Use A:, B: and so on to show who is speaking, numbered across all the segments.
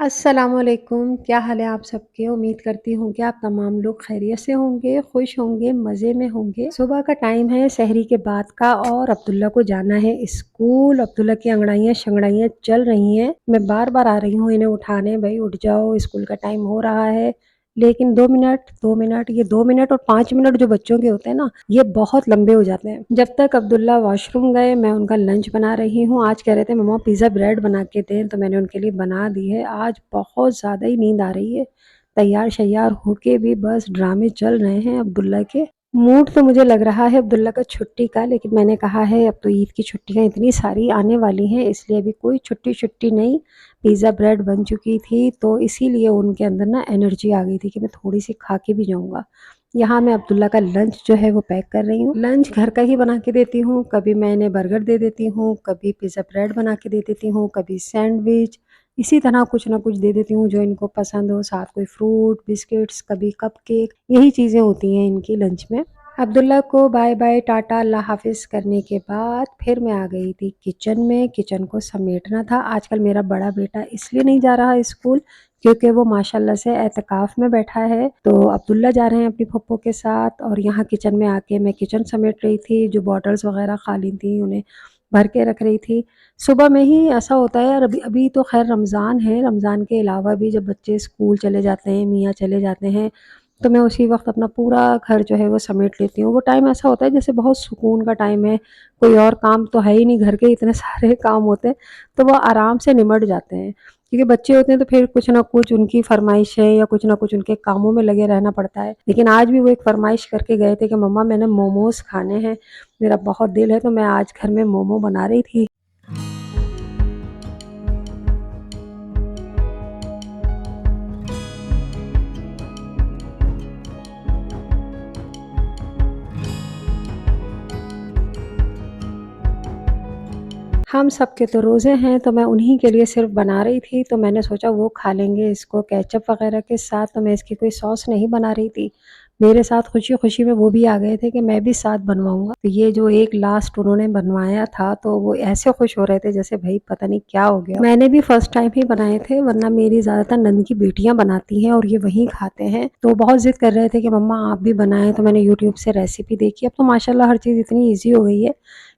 A: अस्सलामुअलैकुम, क्या हाल है आप सबके? उम्मीद करती हूँ कि आप तमाम लोग खैरियत से होंगे, खुश होंगे, मज़े में होंगे। सुबह का टाइम है सहरी के बाद का और अब्दुल्ला को जाना है स्कूल। अब्दुल्ला की अंगड़ाइयाँ-शंगड़ाइयाँ चल रही हैं। मैं बार-बार आ रही हूँ इन्हें उठाने, भई उठ जाओ, स्कूल का टाइम हो रहा है। लेकिन 2 मिनट, 2 मिनट, ये 2 मिनट और 5 मिनट जो बच्चों के होते हैं ना, ये बहुत लंबे हो जाते हैं। जब तक अब्दुल्ला वॉशरूम गए, मैं उनका लंच बना रही हूँ। आज कह रहे थे मम्मा पिज़्ज़ा ब्रेड बना के दें, तो मैंने उनके लिए बना दी है। आज बहुत ज़्यादा ही नींद आ रही है। तैयार-शैयार होके भी बस ड्रामे चल रहे हैं अब्दुल्ला के। मूड तो मुझे लग रहा है अब्दुल्ला का छुट्टी का, लेकिन मैंने कहा है अब तो ईद की छुट्टियाँ इतनी सारी आने वाली हैं, इसलिए अभी कोई छुट्टी-शुट्टी नहीं। पिज़्ज़ा ब्रेड बन चुकी थी, तो इसीलिए उनके अंदर ना एनर्जी आ गई थी कि मैं थोड़ी-सी खा के भी जाऊँगा। यहाँ मैं अब्दुल्ला का लंच जो है वो पैक कर रही हूँ। लंच घर का ही बना के देती हूँ, कभी मैं इन्हें बर्गर दे देती हूँ, कभी पिज़्ज़ा ब्रेड बना के दे देती हूँ, कभी सैंडविच, इसी तरह कुछ ना कुछ दे देती हूँ जो इनको पसंद हो, साथ कोई फ्रूट, बिस्किट्स, कभी कपकेक, यही चीज़ें होती हैं इनकी लंच में। अब्दुल्ला को बाय बाय, टाटा, अल्लाह हाफ़िज़ करने के बाद फिर मैं आ गई थी किचन में, किचन को समेटना था। आजकल मेरा बड़ा बेटा इसलिए नहीं जा रहा स्कूल क्योंकि वो माशाल्लाह से एतकाफ़ में बैठा है, तो अब्दुल्ला जा रहे हैं अपनी फूफो के साथ और यहाँ किचन में आके मैं किचन समेट रही थी, जो बॉटल्स वग़ैरह खाली थी उन्हें भर के रख रही थी। सुबह में ही ऐसा होता है, और अभी अभी तो ख़ैर रमज़ान है, रमज़ान के अलावा भी जब बच्चे स्कूल चले जाते हैं, मियाँ चले जाते हैं, तो मैं उसी वक़्त अपना पूरा घर जो है वो समेट लेती हूँ। वो टाइम ऐसा होता है जैसे बहुत सुकून का टाइम है, कोई और काम तो है ही नहीं, घर के इतने सारे काम होते हैं, तो वो आराम से निमट जाते हैं। क्योंकि बच्चे होते हैं तो फिर कुछ ना कुछ उनकी फ़रमाइश है या कुछ ना कुछ उनके कामों में लगे रहना पड़ता है। लेकिन आज भी वो एक फ़रमाइश करके गए थे कि मम्मा मैंने मोमोज़ खाने हैं, मेरा बहुत दिल है, तो मैं आज घर में मोमो बना रही थी। हम सबके तो रोज़े हैं, तो मैं उन्हीं के लिए सिर्फ़ बना रही थी, तो मैंने सोचा वो खा लेंगे इसको केचअप वग़ैरह के साथ, तो मैं इसकी कोई सॉस नहीं बना रही थी। मेरे साथ खुशी-खुशी में वो भी आ गए थे कि मैं भी साथ बनवाऊँगा। तो ये जो एक लास्ट उन्होंने बनवाया था, तो वो ऐसे खुश हो रहे थे जैसे भई पता नहीं क्या हो गया। मैंने भी फर्स्ट टाइम ही बनाए थे, वरना मेरी ज़्यादातर नंद की बेटियाँ बनाती हैं और ये वहीं खाते हैं। तो बहुत ज़िद कर रहे थे कि मम्मा आप भी बनाएँ, तो मैंने यूट्यूब से रेसिपी देखी। अब तो माशाल्लाह हर चीज़ इतनी ईज़ी हो गई है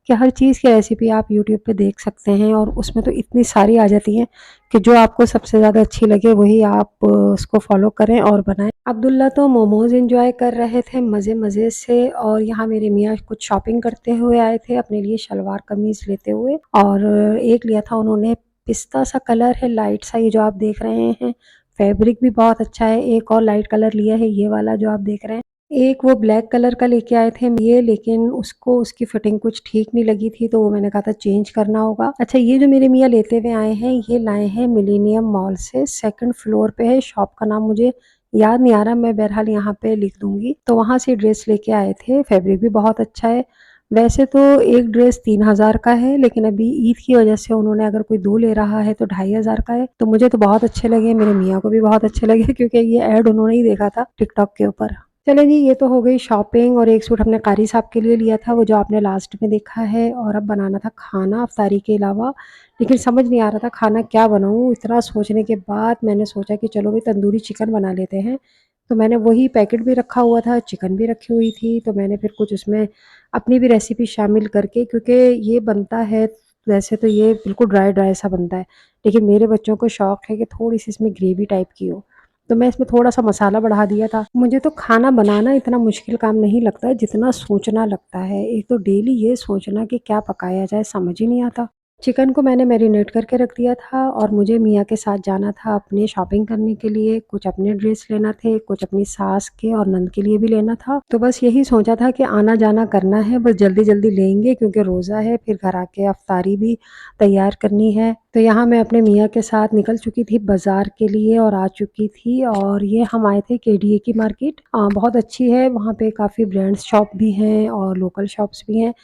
A: कि हर चीज़ की रेसिपी आप यूट्यूब पे देख सकते हैं और उसमें तो इतनी सारी आ जाती हैं कि जो आपको सबसे ज़्यादा अच्छी लगे वही आप उसको फ़ॉलो करें और बनाएँ। अब्दुल्ला तो मोमोज़ एन्जॉय कर रहे थे मज़े-मज़े से, और यहाँ मेरे मियाँ कुछ शॉपिंग करते हुए आए थे अपने लिए शलवार कमीज़ लेते हुए, और एक लिया था उन्होंने पिस्ता सा कलर है, लाइट सा, ये जो आप देख रहे हैं। फैब्रिक भी बहुत अच्छा है। एक और लाइट कलर लिया है, ये वाला जो आप देख रहे हैं। एक वो ब्लैक कलर का लेके आए थे ये, लेकिन उसको उसकी फिटिंग कुछ ठीक नहीं लगी थी, तो वो मैंने कहा था चेंज करना होगा। अच्छा, ये जो मेरे मियाँ लेते हुए आए हैं, ये लाए हैं मिलेनियम मॉल से, सेकंड फ्लोर पे है। शॉप का नाम मुझे याद नहीं आ रहा, मैं बहरहाल यहाँ पे लिख दूँगी। तो वहाँ से ड्रेस लेके आए थे, फैब्रिक भी बहुत अच्छा है। वैसे तो एक ड्रेस 3000 का है, लेकिन अभी ईद की वजह से उन्होंने अगर कोई 2 ले रहा है तो 2500 का है। तो मुझे तो बहुत अच्छे लगे, मेरे मियाँ को भी बहुत अच्छे लगे क्योंकि ये ऐड उन्होंने ही देखा था टिकटॉक के ऊपर। चलें जी, ये तो हो गई शॉपिंग, और एक सूट हमने कारी साहब के लिए लिया था, वो जो आपने लास्ट में देखा है, और अब बनाना था खाना इफ्तारी के अलावा। लेकिन समझ नहीं आ रहा था खाना क्या बनाऊँ। इतना सोचने के बाद मैंने सोचा कि चलो भई तंदूरी चिकन बना लेते हैं। तो मैंने वही पैकेट भी रखा हुआ था, चिकन भी रखी हुई थी, तो मैंने फिर कुछ उसमें अपनी भी रेसिपी शामिल करके, क्योंकि ये बनता है वैसे तो ये बिल्कुल ड्राई सा बनता है, लेकिन मेरे बच्चों को शौक है कि थोड़ी-सी इसमें ग्रेवी टाइप की हो। तो मैं इसमें थोड़ा-सा मसाला बढ़ा दिया था। मुझे तो खाना बनाना इतना मुश्किल काम नहीं लगता है जितना सोचना लगता है। एक तो डेली ये सोचना कि क्या पकाया जाए, समझ ही नहीं आता। चिकन को मैंने मैरिनेट करके रख दिया था, और मुझे मियाँ के साथ जाना था अपने शॉपिंग करने के लिए, कुछ अपने ड्रेस लेना थे, कुछ अपनी सास के और नंद के लिए भी लेना था। तो बस यही सोचा था कि आना-जाना करना है, बस जल्दी-जल्दी लेंगे क्योंकि रोज़ा है, फिर घर आके इफ्तारी भी तैयार करनी है। तो यहाँ मैं अपने मियाँ के साथ निकल चुकी थी बाज़ार के लिए और आ चुकी थी, और ये हम आए थे केडीए की मार्केट। बहुत अच्छी है, वहाँ पे काफ़ी ब्रांड्स शॉप भी हैं और लोकल शॉप्स भी हैं।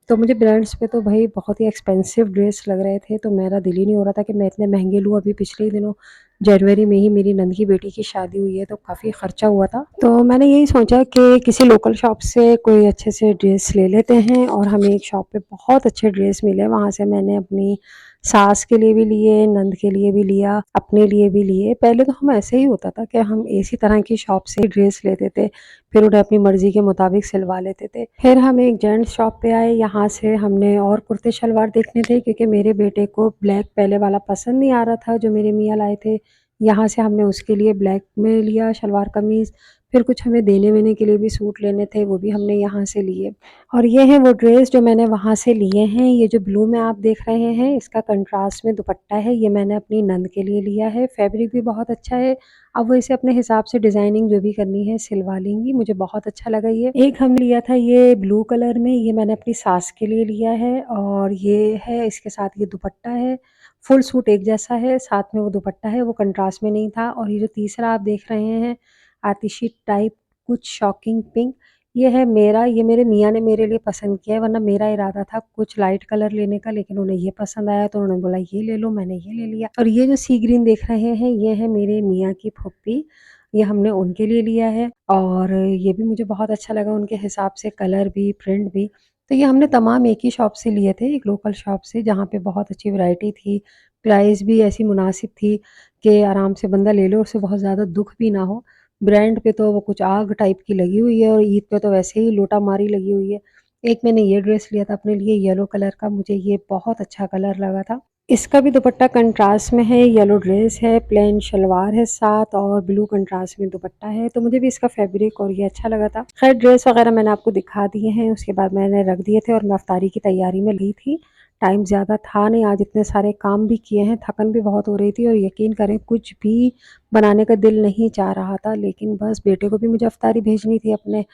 A: तो मुझे ब्रांड्स पे तो भई बहुत ही एक्सपेंसिव ड्रेस लग रहे थे, तो मेरा दिल ही नहीं हो रहा था कि मैं इतने महँगे लूँ। अभी पिछले ही दिनों जनवरी में ही मेरी नंद की बेटी की शादी हुई है, तो काफ़ी खर्चा हुआ था। तो मैंने यही सोचा कि किसी लोकल शॉप से कोई अच्छे से ड्रेस ले लेते हैं, और हमें एक शॉप पे बहुत अच्छे ड्रेस मिले, वहाँ से मैंने अपनी सास के लिए भी लिए, नंद के लिए भी लिया, अपने लिए भी लिए। पहले तो हम ऐसे ही होता था कि हम इसी तरह की शॉप से ड्रेस लेते थे, फिर उन्हें अपनी मर्ज़ी के मुताबिक सिलवा लेते थे। फिर हम एक जेंट्स शॉप पे आए, यहाँ से हमने और कुर्ते शलवार देखने थे क्योंकि मेरे बेटे को ब्लैक पहले वाला पसंद नहीं आ रहा था जो मेरे मियाँ लाए थे। यहाँ से हमने उसके लिए ब्लैक में लिया शलवार कमीज़, फिर कुछ हमें देने-वेने के लिए भी सूट लेने थे, वो भी हमने यहाँ से लिए। और ये हैं वो ड्रेस जो मैंने वहाँ से लिए हैं, ये जो ब्लू में आप देख रहे हैं, इसका कंट्रास्ट में दुपट्टा है, ये मैंने अपनी नंद के लिए लिया है। फैब्रिक भी बहुत अच्छा है, अब वो इसे अपने हिसाब से डिज़ाइनिंग जो भी करनी है सिलवा लेंगी, मुझे बहुत अच्छा लगा ये। एक हमने लिया था ये ब्लू कलर में, ये मैंने अपनी सास के लिए लिया है और ये है इसके साथ ये दुपट्टा है। फुल सूट एक जैसा है, साथ में वो दुपट्टा है, वो कंट्रास्ट में नहीं था। और ये जो तीसरा आप देख रहे हैं, आतिशी टाइप कुछ शॉकिंग पिंक, ये है मेरा, ये मेरे मियाँ ने मेरे लिए पसंद किया है, वरना मेरा इरादा था कुछ लाइट कलर लेने का, लेकिन उन्हें ये पसंद आया तो उन्होंने बोला ये ले लो, मैंने ये ले लिया। और ये जो सी ग्रीन देख रहे हैं, ये है मेरे मियाँ की फूफी, ये हमने उनके लिए लिया है और ये भी मुझे बहुत अच्छा लगा उनके हिसाब से, कलर भी, प्रिंट भी। तो ये हमने तमाम एक ही शॉप से लिए थे, एक लोकल शॉप से जहाँ पे बहुत अच्छी वैरायटी थी, प्राइस भी ऐसी मुनासिब थी कि आराम से बंदा ले लो, उससे बहुत ज़्यादा दुःख भी ना हो। ब्रांड पे तो वो कुछ आग टाइप की लगी हुई है और ईद पे तो वैसे ही लोटा-मारी लगी हुई है। एक मैंने ये ड्रेस लिया था अपने लिए येलो कलर का, मुझे ये बहुत अच्छा कलर लगा था। इसका भी दुपट्टा कंट्रास्ट में है, येलो ड्रेस है, प्लेन शलवार है साथ और ब्लू कंट्रास्ट में दुपट्टा है, तो मुझे भी इसका फैब्रिक और ये अच्छा लगा था। खैर ड्रेस वगैरह मैंने आपको दिखा दिए हैं, उसके बाद मैंने रख दिए थे और मैं इफ्तारी की तैयारी में लगी थी। टाइम ज़्यादा था नहीं, आज इतने सारे काम भी किए हैं, थकन भी बहुत हो रही थी और यकीन करें कुछ भी बनाने का दिल नहीं चाह रहा था, लेकिन बस बेटे को भी मुझे इफ्तारी भेजनी थी अपने,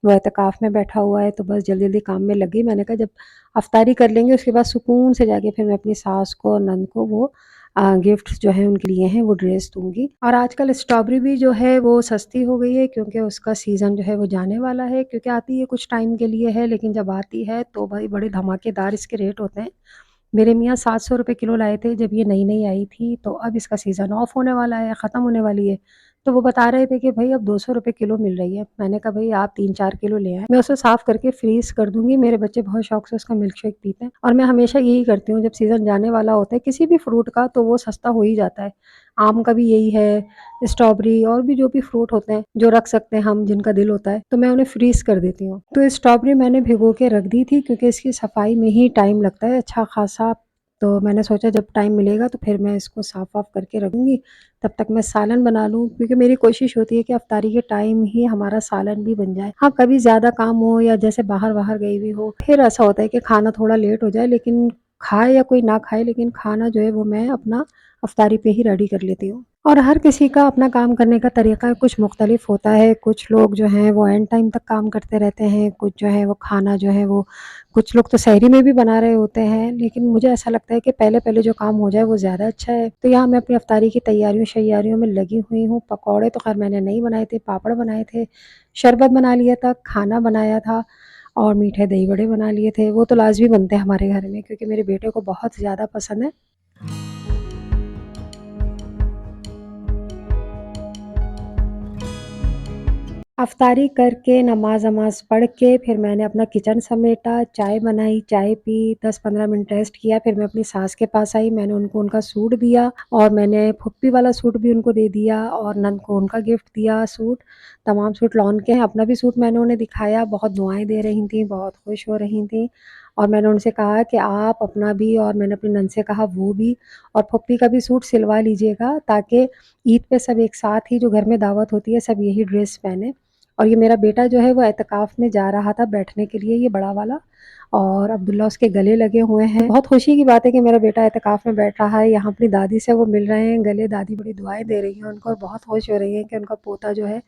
A: वो एतकाफ़ में बैठा हुआ है, तो बस जल्दी-जल्दी काम में लगी। मैंने कहा जब इफ्तारी कर लेंगे उसके बाद सुकून से जाके फिर मैं अपनी सास को और नंद को वो गिफ्ट्स जो हैं उनके लिए हैं वो ड्रेस दूँगी। और आजकल स्ट्रॉबेरी भी जो है वो सस्ती हो गई है क्योंकि उसका सीज़न जो है वो जाने वाला है, क्योंकि आती है कुछ टाइम के लिए है, लेकिन जब आती है तो भाई बड़े धमाकेदार इसके रेट होते हैं। मेरे मियाँ ₹700 किलो लाए थे जब ये नई-नई आई थी, तो अब इसका सीज़न ऑफ होने वाला है, ख़त्म होने वाली है। तो वो बता रहे थे कि भई अब ₹200 किलो मिल रही है। मैंने कहा भई आप 3-4 किलो ले आएँ, मैं उसे साफ़ करके फ्रीज़ कर दूँगी, मेरे बच्चे बहुत शौक से उसका मिल्क शेक पीते हैं और मैं हमेशा यही करती हूँ जब सीज़न जाने वाला होता है किसी भी फ्रूट का तो वो सस्ता हो ही जाता है। आम का भी यही है, स्ट्रॉबेरी और भी जो भी फ्रूट होते हैं, जो रख सकते हैं हम जिनका दिल होता है, तो मैं उन्हें फ्रीज़ कर देती हूँ। तो स्ट्रॉबेरी मैंने भिगो के रख दी थी क्योंकि इसकी सफाई में ही टाइम लगता है अच्छा ख़ासा, तो मैंने सोचा जब टाइम मिलेगा तो फिर मैं इसको साफ़-वाफ़ करके रखूँगी, तब तक मैं सालन बना लूँ क्योंकि मेरी कोशिश होती है कि इफ्तारी के टाइम ही हमारा सालन भी बन जाए। हाँ, कभी ज़्यादा काम हो या जैसे बाहर-वाहर गई हुई हो, फिर ऐसा होता है कि खाना थोड़ा लेट हो जाए, लेकिन खाए या कोई ना खाए लेकिन खाना जो है वो मैं अपना इफ्तारी पे ही रेडी कर लेती हूँ। और हर किसी का अपना काम करने का तरीका कुछ मुख्तलिफ होता है, कुछ लोग जो हैं वो एंड टाइम तक काम करते रहते हैं, कुछ जो है वो खाना जो है वो कुछ लोग तो सहरी में भी बना रहे होते हैं, लेकिन मुझे ऐसा लगता है कि पहले-पहले जो काम हो जाए वो ज़्यादा अच्छा है। तो यहाँ मैं अपनी इफ्तारी की तैयारियों-शैयारियों में लगी हुई हूँ। पकौड़े तो ख़ैर मैंने नहीं बनाए थे, पापड़ बनाए थे, शरबत बना लिया था, खाना बनाया था और मीठे दही बड़े बना लिए थे। वो तो लाज़मी बनते हैं हमारे घर में क्योंकि मेरे बेटे को बहुत ज़्यादा पसंद है। अफ़्तारी करके नमाज़-वमाज़ पढ़ के फिर मैंने अपना किचन समेटा, चाय बनाई, चाय पी, 10-15 मिनट रेस्ट किया, फिर मैं अपनी सास के पास आई, मैंने उनको उनका सूट दिया और मैंने फूफी वाला सूट भी उनको दे दिया और नंद को उनका गिफ्ट दिया सूट। तमाम सूट लॉन के हैं, अपना भी सूट मैंने उन्हें दिखाया, बहुत दुआएँ दे रही थीं, बहुत खुश हो रही थीं और मैंने उनसे कहा कि आप अपना भी और मैंने अपनी नंद से कहा वो भी और फूफी का भी सूट सिलवा लीजिएगा ताकि ईद पे सब एक साथ ही जो घर में दावत होती है, सब यही ड्रेस पहने। और ये मेरा बेटा जो है वो एतकाफ़ में जा रहा था बैठने के लिए, ये बड़ा वाला और अब्दुल्ला उसके गले लगे हुए हैं। बहुत खुशी की बात है कि मेरा बेटा एतकाफ़ में बैठ रहा है, यहाँ अपनी दादी से वो मिल रहे हैं गले, दादी बड़ी दुआएँ दे रही हैं उनको और बहुत खुश हो रही हैं कि उनका पोता जो है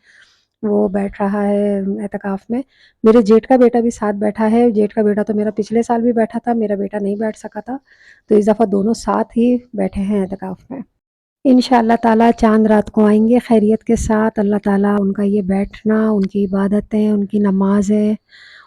A: वो बैठ रहा है एतकाफ़ में। मेरे जेठ का बेटा भी साथ बैठा है, जेठ का बेटा तो मेरा पिछले साल भी बैठा था, मेरा बेटा नहीं बैठ सका था, तो इस दफ़ा दोनों साथ ही बैठे हैं एतकाफ़ में। इंशाअल्लाह ताला चाँद रात को आएँगे खैरियत के साथ। अल्लाह ताला उनका ये बैठना, उनकी इबादतें, उनकी नमाज़ें,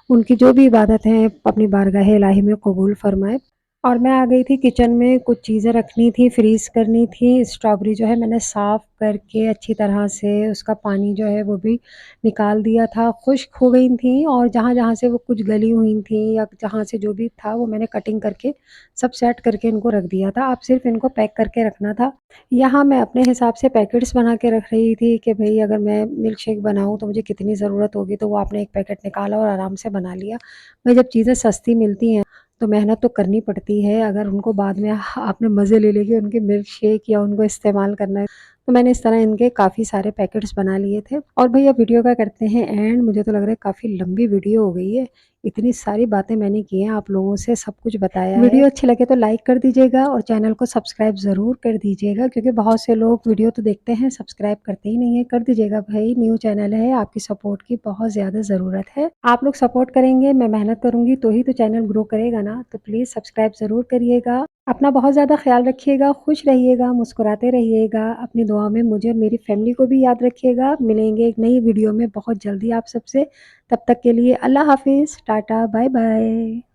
A: उनकी जो भी इबादत हैं अपनी बारगाह इलाही में कबूल फ़रमाए। और मैं आ गई थी किचन में, कुछ चीज़ें रखनी थी, फ्रीज़ करनी थी। स्ट्रॉबेरी जो है मैंने साफ़ करके अच्छी तरह से उसका पानी जो है वो भी निकाल दिया था। खुश्क हो गई थी और जहाँ-जहाँ से वो कुछ गली हुई थी या जहाँ से जो भी था वो मैंने कटिंग करके सब सेट करके इनको रख दिया था। अब सिर्फ़ इनको पैक करके रखना था। यहाँ मैं अपने हिसाब से पैकेट्स बना के रख रही थी कि भई अगर मैं मिल्क शेक बनाऊँ तो मुझे कितनी ज़रूरत होगी, तो वो आपने एक पैकेट निकाला और आराम से बना लिया। भाई जब चीज़ें सस्ती मिलती हैं तो मेहनत तो करनी पड़ती है, अगर उनको बाद में आपने मज़े ले लेके उनके मिल्क शेक या उनको इस्तेमाल करना है, तो मैंने इस तरह इनके काफ़ी सारे पैकेट्स बना लिए थे। और भैया वीडियो का करते हैं एंड, मुझे तो लग रहा है काफ़ी लंबी वीडियो हो गई है। इतनी सारी बातें मैंने की हैं, आप लोगों से सब कुछ बताया है। वीडियो अच्छी लगे तो लाइक कर दीजिएगा और चैनल को सब्सक्राइब ज़रूर कर दीजिएगा, क्योंकि बहुत से लोग वीडियो तो देखते हैं, सब्सक्राइब करते ही नहीं है। कर दीजिएगा भाई, न्यू चैनल है, आपकी सपोर्ट की बहुत ज़्यादा ज़रूरत है। आप लोग सपोर्ट करेंगे, मैं मेहनत करूँगी तो ही तो चैनल ग्रो करेगा ना, तो प्लीज़ सब्सक्राइब ज़रूर करिएगा। अपना बहुत ज़्यादा ख़्याल रखिएगा, खुश रहिएगा, मुस्कुराते रहिएगा। अपनी दुआ में मुझे और मेरी फैमिली को भी याद रखिएगा। मिलेंगे एक नई वीडियो में बहुत जल्दी आप सबसे। तब तक के लिए अल्लाह हाफ़िज़, टाटा, बाय बाय।